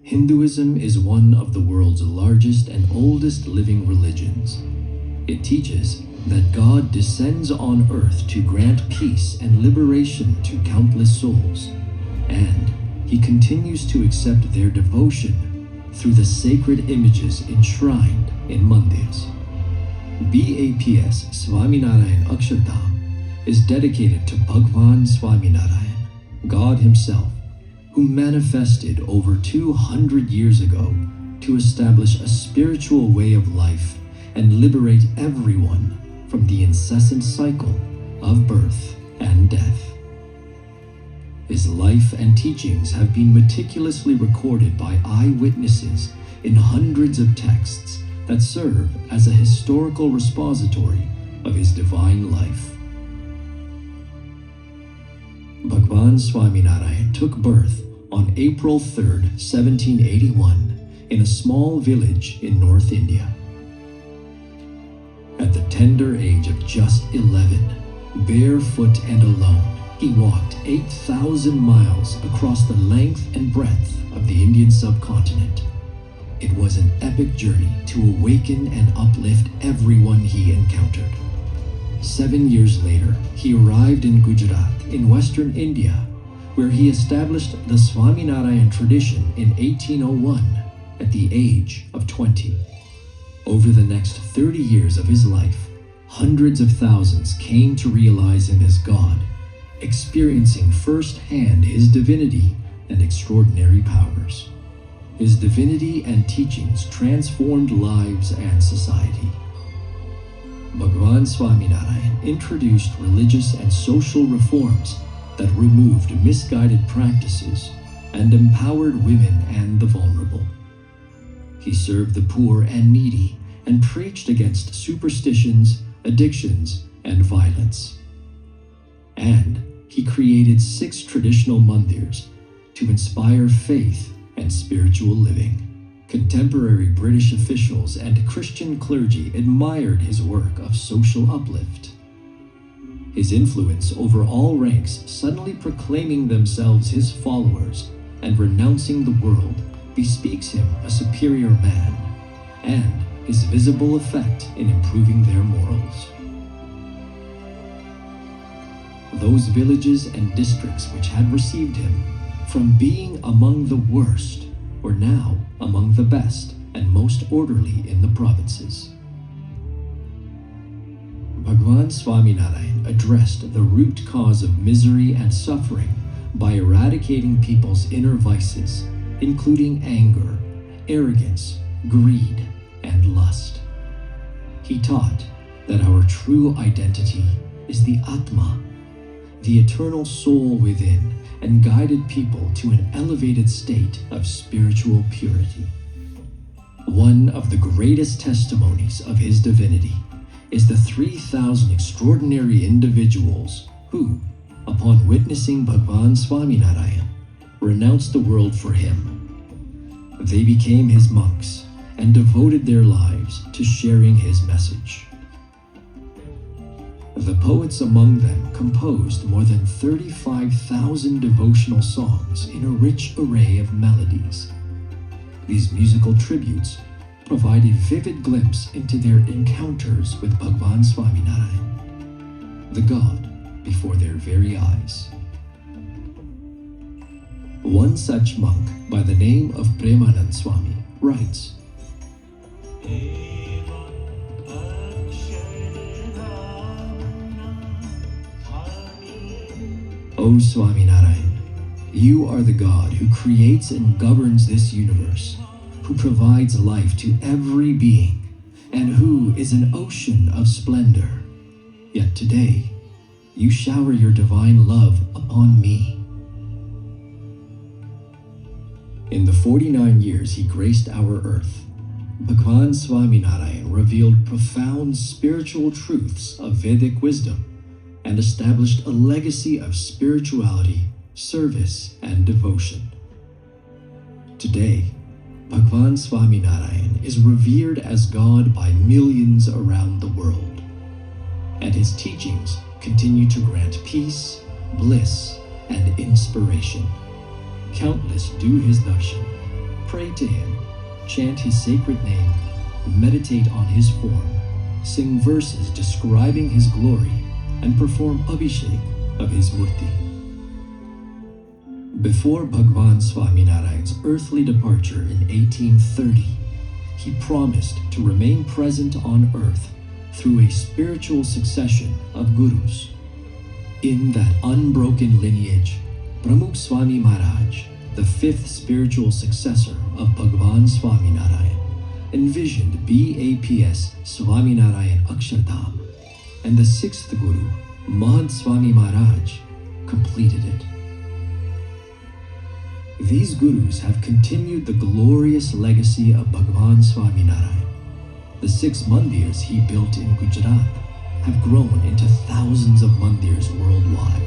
Hinduism is one of the world's largest and oldest living religions. It teaches that God descends on earth to grant peace and liberation to countless souls, and He continues to accept their devotion through the sacred images enshrined in mandirs. BAPS Swaminarayan Akshardham is dedicated to Bhagwan Swaminarayan, God Himself, who manifested over 200 years ago to establish a spiritual way of life and liberate everyone from the incessant cycle of birth and death. His life and teachings have been meticulously recorded by eyewitnesses in hundreds of texts that serve as a historical repository of his divine life. Bhagwan Swaminarayan took birth on April 3rd, 1781, in a small village in North India. At the tender age of just 11, barefoot and alone, he walked 8,000 miles across the length and breadth of the Indian subcontinent. It was an epic journey to awaken and uplift everyone he encountered. 7 years later, he arrived in Gujarat in Western India, where he established the Swaminarayan tradition in 1801 at the age of 20. Over the next 30 years of his life, hundreds of thousands came to realize him as God, experiencing firsthand his divinity and extraordinary powers. His divinity and teachings transformed lives and society. Bhagwan Swaminarayan introduced religious and social reforms that removed misguided practices and empowered women and the vulnerable. He served the poor and needy and preached against superstitions, addictions, and violence. And he created 6 traditional mandirs to inspire faith and spiritual living. Contemporary British officials and Christian clergy admired his work of social uplift. His influence over all ranks, suddenly proclaiming themselves his followers and renouncing the world, bespeaks him a superior man, and his visible effect in improving their morals. Those villages and districts which had received him, from being among the worst, were now among the best and most orderly in the provinces. Bhagwan Swaminarayan addressed the root cause of misery and suffering by eradicating people's inner vices, including anger, arrogance, greed, and lust. He taught that our true identity is the Atma, the eternal soul within, and guided people to an elevated state of spiritual purity. One of the greatest testimonies of his divinity is the 3,000 extraordinary individuals who, upon witnessing Bhagwan Swaminarayan, renounced the world for him. They became his monks and devoted their lives to sharing his message. The poets among them composed more than 35,000 devotional songs in a rich array of melodies. These musical tributes provide a vivid glimpse into their encounters with Bhagwan Swaminarayan, the God before their very eyes. One such monk by the name of Premanand Swami writes, O Swaminarayan, you are the God who creates and governs this universe, who provides life to every being, and who is an ocean of splendor. Yet today, you shower your divine love upon me. In the 49 years he graced our earth, Bhagwan Swaminarayan revealed profound spiritual truths of Vedic wisdom and established a legacy of spirituality, service, and devotion. Today, Bhagwan Swaminarayan is revered as God by millions around the world, and his teachings continue to grant peace, bliss, and inspiration. Countless do his darshan, pray to him, chant his sacred name, meditate on his form, sing verses describing his glory, and perform abhishek of his murti. Before Bhagwan Swaminarayan's earthly departure in 1830, he promised to remain present on earth through a spiritual succession of gurus. In that unbroken lineage, Pramukh Swami Maharaj, the fifth spiritual successor of Bhagwan Swaminarayan, envisioned BAPS Swaminarayan Akshardham, and the sixth guru, Mahant Swami Maharaj, completed it. These gurus have continued the glorious legacy of Bhagwan Swaminarayan. The 6 mandirs he built in Gujarat have grown into thousands of mandirs worldwide.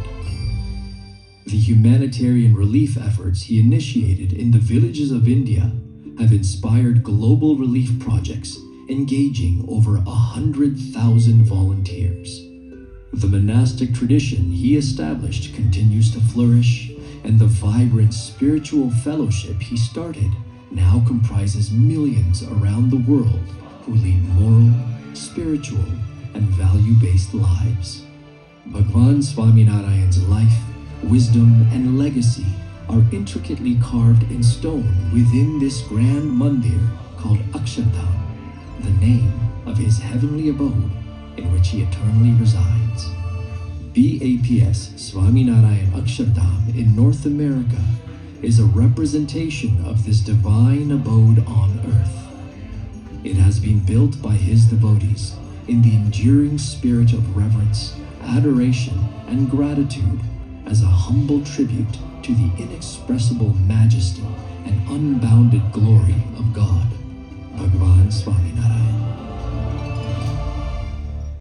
The humanitarian relief efforts he initiated in the villages of India have inspired global relief projects engaging over 100,000 volunteers. The monastic tradition he established continues to flourish, and the vibrant spiritual fellowship he started now comprises millions around the world who lead moral, spiritual, and value-based lives. Bhagwan Swaminarayan's life, wisdom, and legacy are intricately carved in stone within this grand mandir called Akshardham, the name of his heavenly abode in which he eternally resides. BAPS Swaminarayan Akshardham in North America is a representation of this divine abode on earth. It has been built by his devotees in the enduring spirit of reverence, adoration, and gratitude as a humble tribute to the inexpressible majesty and unbounded glory of God, Bhagwan Swaminarayan.